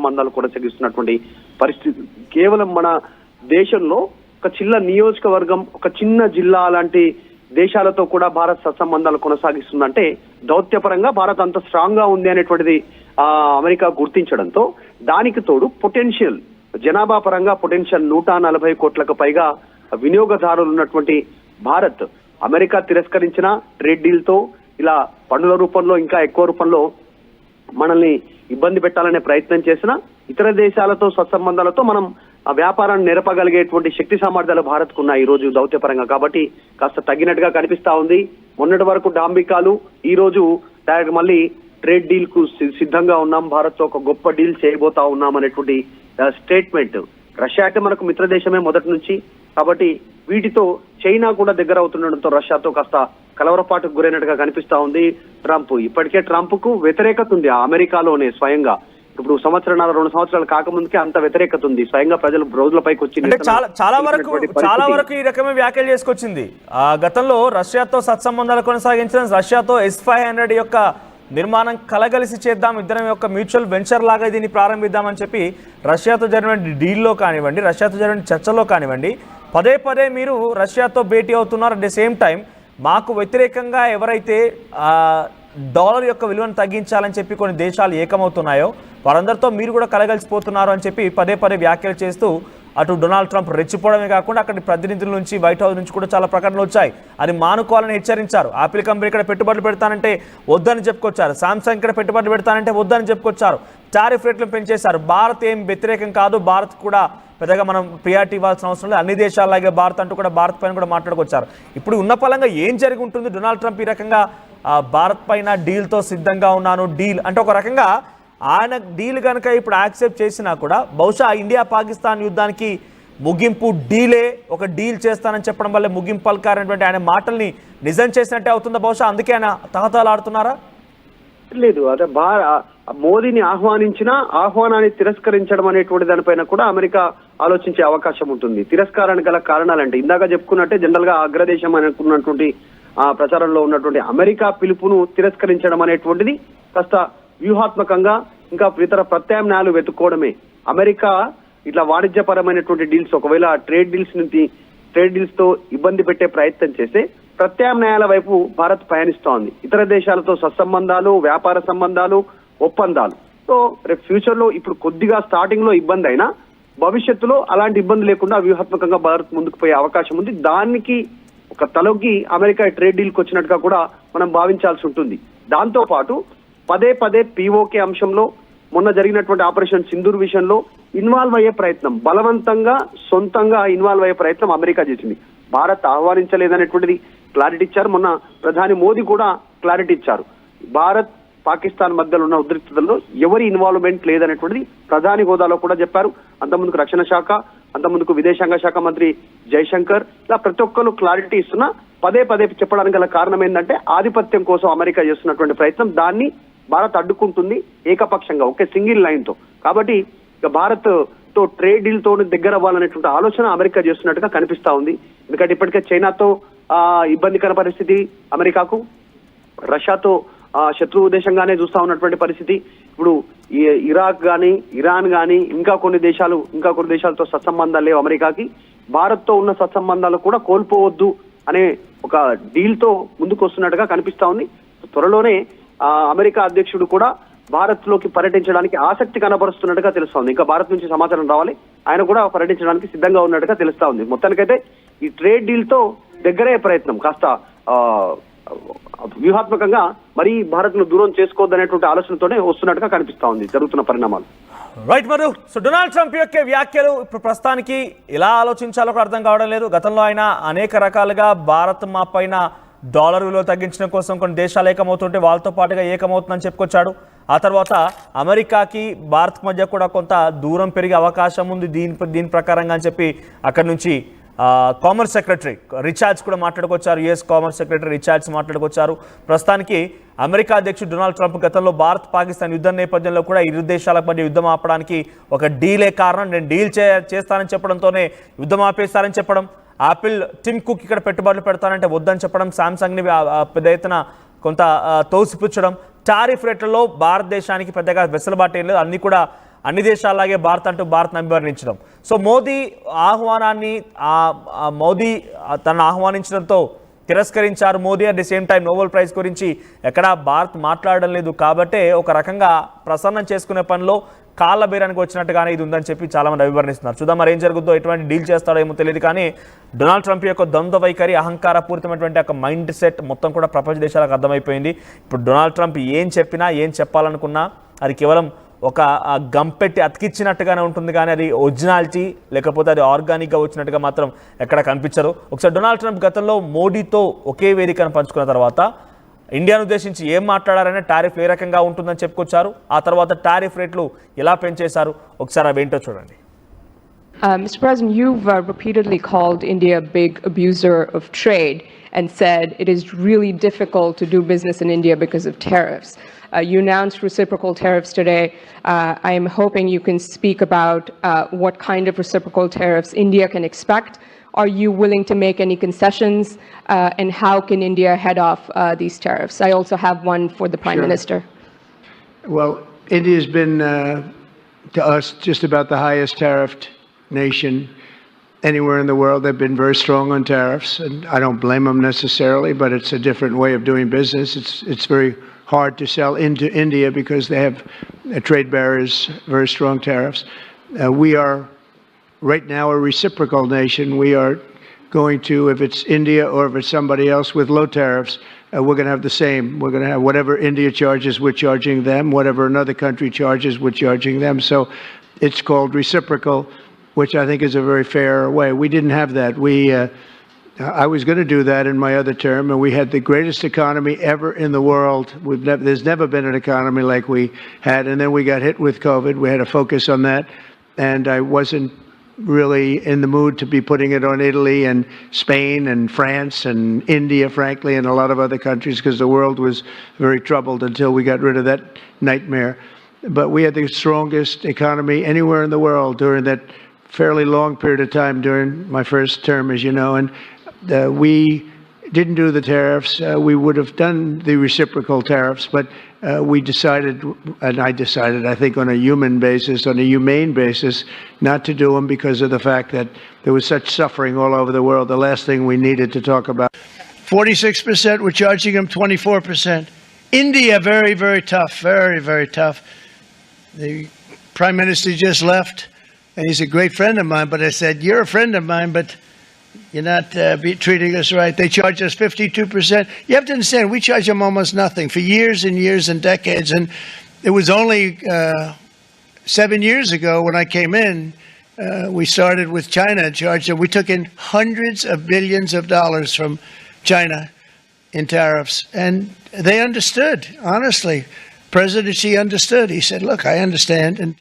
సత్సంబంధాలు కొనసాగిస్తున్నటువంటి పరిస్థితి. కేవలం మన దేశంలో ఒక చిన్న నియోజకవర్గం, ఒక చిన్న జిల్లా లాంటి దేశాలతో కూడా భారత్ సత్సంబంధాలు కొనసాగిస్తుందంటే దౌత్యపరంగా భారత్ అంత స్ట్రాంగ్ గా ఉంది అనేటువంటిది అమెరికా గుర్తించడంతో, దానికి తోడు పొటెన్షియల్ జనాభా పరంగా పొటెన్షియల్ 140 కోట్లకు పైగా వినియోగదారులు ఉన్నటువంటి భారత్ అమెరికా తిరస్కరించిన ట్రేడ్ డీల్ తో ఇలా పన్నుల రూపంలో ఇంకా ఎక్కువ రూపంలో మనల్ని ఇబ్బంది పెట్టాలనే ప్రయత్నం చేసిన ఇతర దేశాలతో సత్సంబంధాలతో మనం ఆ వ్యాపారాన్ని నెరపగలిగేటువంటి శక్తి సామర్థ్యాలు భారత్కు ఉన్నాయి ఈ రోజు దౌత్యపరంగా. కాబట్టి కాస్త తగ్గినట్టుగా కనిపిస్తా ఉంది. మొన్నటి వరకు డాంబికాలు, ఈ రోజు మళ్ళీ ట్రేడ్ డీల్ కు సిద్ధంగా ఉన్నాం, భారత్ తో ఒక గొప్ప డీల్ చేయబోతా ఉన్నాం అనేటువంటి స్టేట్మెంట్. రష్యా అంటే మనకు మిత్ర దేశమే మొదటి నుంచి, కాబట్టి వీటితో చైనా కూడా దగ్గర అవుతుండడంతో రష్యాతో కాస్త కలవరపాటుకు గురైనట్టుగా కనిపిస్తా ఉంది ట్రంప్. ఇప్పటికే ట్రంప్ కు వ్యతిరేకత ఉంది అమెరికాలోనే స్వయంగా. ఇప్పుడు 2 సంవత్సరాలు కాకముందుకే అంత వ్యతిరేకత ఉంది. స్వయంగా ప్రజలు రోజులపైకి వచ్చి చాలా వరకు ఈ రకమైన వ్యాఖ్యలు చేసుకొచ్చింది. గతంలో రష్యాతో సత్సంబంధాలు కొనసాగించిన, రష్యాతో S-500 యొక్క నిర్మాణం కలగలిసి చేద్దాం, ఇద్దరం యొక్క మ్యూచువల్ వెంచర్ లాగా దీన్ని ప్రారంభిద్దామని చెప్పి రష్యాతో జరిగిన డీల్లో కానివ్వండి, రష్యాతో జరిగిన చర్చల్లో కానివ్వండి, పదే పదే మీరు రష్యాతో భేటీ అవుతున్నారు. అట్ ద సేమ్ టైం మాకు వ్యతిరేకంగా ఎవరైతే డాలర్ యొక్క విలువను తగ్గించాలని చెప్పి కొన్ని దేశాలు ఏకమవుతున్నాయో వారందరితో మీరు కూడా కలగలిసిపోతున్నారు అని చెప్పి పదే పదే వ్యాఖ్యలు చేస్తూ అటు డొనాల్డ్ ట్రంప్ రెచ్చిపోవడమే కాకుండా అక్కడి ప్రతినిధుల నుంచి, వైట్ హౌస్ నుంచి కూడా చాలా ప్రకటనలు వచ్చాయి. అది మానుకోవాలని హెచ్చరించారు. ఆపిల్ కంపెనీ ఇక్కడ పెట్టుబడులు పెడతానంటే వద్దని చెప్పుకొచ్చారు. సామ్సంగ్ ఇక్కడ పెట్టుబడులు పెడతానంటే వద్దని చెప్పుకొచ్చారు. టారిఫ్ రేట్లు పెంచేశారు. భారత్ ఏం వ్యతిరేకం కాదు, భారత్ కూడా పెద్దగా మనం ప్రియారిటీ ఇవ్వాల్సిన అవసరం లేదు, అన్ని దేశాలలాగే భారత్ అంటూ కూడా భారత్ పైన కూడా మాట్లాడుకొచ్చారు. ఇప్పుడు ఉన్న పలంగా ఏం జరిగి ఉంటుంది? డొనాల్డ్ ట్రంప్ ఈ రకంగా భారత్ పైన డీల్తో సిద్ధంగా ఉన్నాను, డీల్ అంటే ఒక రకంగా ఆయన డీల్ కనుక ఇప్పుడు యాక్సెప్ట్ చేసినా కూడా బహుశా ఇండియా పాకిస్తాన్ యుద్ధానికి ముగింపు డీలే, ఒక డీల్ చేస్తానని చెప్పడం వల్ల ముగింపు పలకారనేటువంటి ఆయన మాటల్ని నిజం చేసినట్టే అవుతుందా బహుశా? అందుకే ఆయన తహతలాడుతున్నారా? లేదు, అదే మోదీని ఆహ్వానించిన ఆహ్వానాన్ని తిరస్కరించడం అనేటువంటి దానిపైన కూడా అమెరికా ఆలోచించే అవకాశం ఉంటుంది. తిరస్కారానికి గల కారణాలంటే ఇందాక చెప్పుకున్నట్టే జనరల్ గా అగ్రదేశం అనుకున్నటువంటి ప్రచారంలో ఉన్నటువంటి అమెరికా పిలుపును తిరస్కరించడం అనేటువంటిది కాస్త వ్యూహాత్మకంగా ఇంకా ఇతర ప్రత్యామ్నాయాలు వెతుక్కోవడమే. అమెరికా ఇట్లా వాణిజ్యపరమైనటువంటి డీల్స్, ఒకవేళ ట్రేడ్ డీల్స్ తో ఇబ్బంది పెట్టే ప్రయత్నం చేస్తే ప్రత్యామ్నాయాల వైపు భారత్ పయనిస్తోంది. ఇతర దేశాలతో సత్సంబంధాలు, వ్యాపార సంబంధాలు, ఒప్పందాలు. సో రేపు ఫ్యూచర్ లో ఇప్పుడు కొద్దిగా స్టార్టింగ్ లో ఇబ్బంది అయినా భవిష్యత్తులో అలాంటి ఇబ్బంది లేకుండా వ్యూహాత్మకంగా భారత్ ముందుకు పోయే అవకాశం ఉంది. దానికి ఒక తలొగ్గి అమెరికా ట్రేడ్ డీల్కి వచ్చినట్టుగా కూడా మనం భావించాల్సి ఉంటుంది. దాంతో పాటు పదే పదే POK అంశంలో, మొన్న జరిగినటువంటి ఆపరేషన్ సింధూర్ విషయంలో ఇన్వాల్వ్ అయ్యే ప్రయత్నం, బలవంతంగా సొంతంగా ఇన్వాల్వ్ అయ్యే ప్రయత్నం అమెరికా చేసింది. భారత్ ఆహ్వానించలేదనేటువంటిది క్లారిటీ ఇచ్చారు. మొన్న ప్రధాని మోదీ కూడా క్లారిటీ ఇచ్చారు. భారత్ పాకిస్తాన్ మధ్యలో ఉన్న ఉద్రిక్తతల్లో ఎవరి ఇన్వాల్వ్మెంట్ లేదనేటువంటిది ప్రధాని హోదాలో కూడా చెప్పారు. అంతకుముందుకు రక్షణ శాఖ, అంతకుముందుకు విదేశాంగ శాఖ మంత్రి జైశంకర్, ఇలా ప్రతి ఒక్కరు క్లారిటీ ఇస్తున్నా పదే పదే చెప్పడానికి గల కారణం ఏంటంటే ఆధిపత్యం కోసం అమెరికా చేస్తున్నటువంటి ప్రయత్నం, దాన్ని భారత్ అడ్డుకుంటుంది ఏకపక్షంగా, ఒకే సింగిల్ లైన్ తో. కాబట్టి ఇక భారత్ తో ట్రేడ్ డీల్ తో దగ్గర అవ్వాలనేటువంటి ఆలోచన అమెరికా చేస్తున్నట్టుగా కనిపిస్తా ఉంది. ఎందుకంటే ఇప్పటికే చైనాతో ఇబ్బందికర పరిస్థితి అమెరికాకు, రష్యాతో శత్రువు దేశంగానే చూస్తా ఉన్నటువంటి పరిస్థితి. ఇప్పుడు ఇరాక్ గాని, ఇరాన్ గాని, ఇంకా కొన్ని దేశాలతో సత్సంబంధాలు లేవు అమెరికాకి. భారత్ తో ఉన్న సత్సంబంధాలు కూడా కోల్పోవద్దు అనే ఒక డీల్ తో ముందుకు వస్తున్నట్టుగా కనిపిస్తా ఉంది. త్వరలోనే అమెరికా అధ్యక్షుడు కూడా భారత్ లోకి పర్యటించడానికి ఆసక్తి కనబరుస్తున్నట్టుగా తెలుస్తా ఉంది. ఇంకా భారత్ నుంచి సమాచారం రావాలి, ఆయన కూడా పర్యటించడానికి సిద్ధంగా ఉన్నట్టుగా తెలుస్తా ఉంది. మొత్తానికైతే ఈ ట్రేడ్ డీల్ తో దగ్గరయ్యే ప్రయత్నం, కాస్త వ్యూహాత్మకంగా మరీ భారత్ ను దూరం చేసుకోవద్దనేటువంటి ఆలోచనతోనే వస్తున్నట్టుగా కనిపిస్తా ఉంది జరుగుతున్న పరిణామాలు. Right Madhu. So Donald Trump యొక్క వ్యాఖ్యలు ఇప్పుడు ప్రస్తుతానికి ఎలా ఆలోచించాలో కూడా అర్థం కావడం లేదు. గతంలో ఆయన అనేక రకాలుగా భారత్ మా పైన డాలర్ విలువ తగ్గించడం కోసం కొన్ని దేశాలు ఏకమవుతుంటే వాళ్ళతో పాటుగా ఏకమవుతుందని చెప్పుకొచ్చాడు. ఆ తర్వాత అమెరికాకి భారత్ మధ్య కూడా కొంత దూరం పెరిగే అవకాశం ఉంది దీని ప్రకారంగా అని చెప్పి అక్కడి నుంచి కామర్స్ సెక్రటరీ రిచార్డ్స్ కూడా మాట్లాడుకొచ్చారు. యుఎస్ కామర్స్ సెక్రటరీ రిచార్డ్స్ మాట్లాడుకొచ్చారు. ప్రస్తుతానికి అమెరికా అధ్యక్షుడు డొనాల్డ్ ట్రంప్ గతంలో భారత్ పాకిస్తాన్ యుద్ధం నేపథ్యంలో కూడా ఇరు దేశాల మధ్య యుద్ధం ఆపడానికి ఒక డీలే కారణం, నేను డీల్ చేస్తానని చెప్పడంతోనే యుద్ధం ఆపేస్తారని చెప్పడం, ఆపిల్ టిమ్ కుక్ ఇక్కడ పెట్టుబడులు పెడతానంటే వద్దని చెప్పడం, శాంసంగ్ని పెద్ద ఎత్తున కొంత తోసిపుచ్చడం, టారిఫ్ రేట్లలో భారతదేశానికి పెద్దగా వెసులుబాటు ఏం లేదు, అన్నీ కూడా అన్ని దేశాలాగే భారత్ అంటూ భారత్ను అభివర్ణించడం. సో మోదీ ఆహ్వానాన్ని మోదీ తనను ఆహ్వానించడంతో తిరస్కరించారు Modi. At the same time Nobel prize గురించి ఎక్కడా భారత్ మాట్లాడడం లేదు కాబట్టే ఒక రకంగా ప్రసన్నం చేసుకునే పనిలో కాళ్ళ బేరానికి వచ్చినట్టుగానే ఇది ఉందని చెప్పి చాలామంది అభివర్ణిస్తున్నారు. చూద్దాం మరి ఏం జరుగుతుందో, ఎటువంటి డీల్ చేస్తాడో ఏమో తెలియదు. కానీ డొనాల్డ్ ట్రంప్ యొక్క ద్వంద్వ వైఖరి, అహంకారపూరితమైనటువంటి ఒక మైండ్ సెట్ మొత్తం కూడా ప్రపంచ దేశాలకు అర్థమైపోయింది. ఇప్పుడు డొనాల్డ్ ట్రంప్ ఏం చెప్పినా ఏం చెప్పాలనుకున్నా అది కేవలం ఒక గంపెట్టి అతికిచ్చినట్టుగానే ఉంటుంది, కానీ అది ఒరిజినాలిటీ లేకపోతే అది ఆర్గానిక్గా వచ్చినట్టుగా మాత్రం ఎక్కడ కనిపించరు. ఒకసారి డొనాల్డ్ ట్రంప్ గతంలో మోడీతో ఒకే వేదికను పంచుకున్న తర్వాత ఇండియాను ఉద్దేశించి ఏం మాట్లాడారనే టారిఫ్ ఏ రకంగా ఉంటుందని చెప్పుకొచ్చారు. ఆ తర్వాత టారిఫ్ రేట్లు ఎలా పెంచేశారు, ఒకసారి అవేంటో చూడండి. Mr. President, you've repeatedly called India a big abuser of trade and said it is really difficult to do business in India because of tariffs. You announced reciprocal tariffs today. I am hoping you can speak about what kind of reciprocal tariffs India can expect. Are you willing to make any concessions, and how can India head off these tariffs? I also have one for the Prime Minister. Well, India's been, to us, just about the highest tariffed nation anywhere in the world. They've been very strong on tariffs, and I don't blame them necessarily, but it's a different way of doing business. It's very hard to sell into India because they have trade barriers, very strong tariffs. We are right now a reciprocal nation. We are going to, if it's India or if it's somebody else with low tariffs, we're going to have the same. We're going to have whatever India charges, we're charging them. Whatever another country charges, we're charging them. So it's called reciprocal, which I think is a very fair way. We didn't have that. I was going to do that in my other term, and we had the greatest economy ever in the world. There's never been an economy like we had, and then we got hit with COVID. We had to focus on that, and I wasn't really in the mood to be putting it on Italy and Spain and France and India, frankly, and a lot of other countries, because the world was very troubled until we got rid of that nightmare. But we had the strongest economy anywhere in the world during that fairly long period of time during my first term, as you know, and we didn't do the tariffs. We would have done the reciprocal tariffs, but we decided, and I decided, I think on a human basis, on a humane basis, not to do them because of the fact that there was such suffering all over the world. The last thing we needed to talk about. 46%, we're charging them 24%. India, very, very tough, very, very tough. The Prime Minister just left, and he's a great friend of mine, but I said, you're a friend of mine, but you're not treating us right. They charge us 52%. You have to understand, we charge them almost nothing for years and years and decades. And it was only 7 years ago when I came in, we started with China and charged them. We took in hundreds of billions of dollars from China in tariffs. And they understood, honestly. President Xi understood. He said, look, I understand. And